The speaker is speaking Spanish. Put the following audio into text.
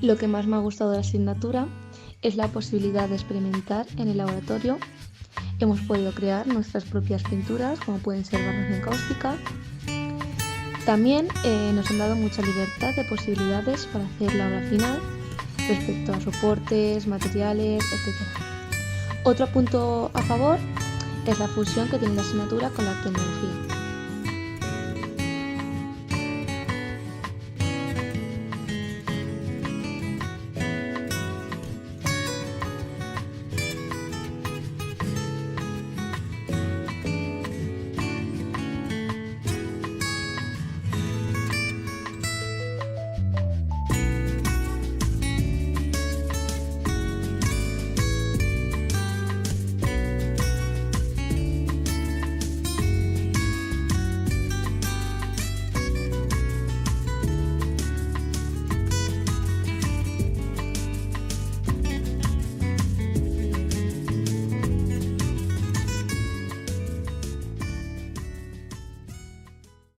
Lo que más me ha gustado de la asignatura es la posibilidad de experimentar en el laboratorio. Hemos podido crear nuestras propias pinturas, como pueden ser barras de cáustica. También nos han dado mucha libertad de posibilidades para hacer la obra final respecto a soportes, materiales, etc. Otro punto a favor es la fusión que tiene la asignatura con la tecnología.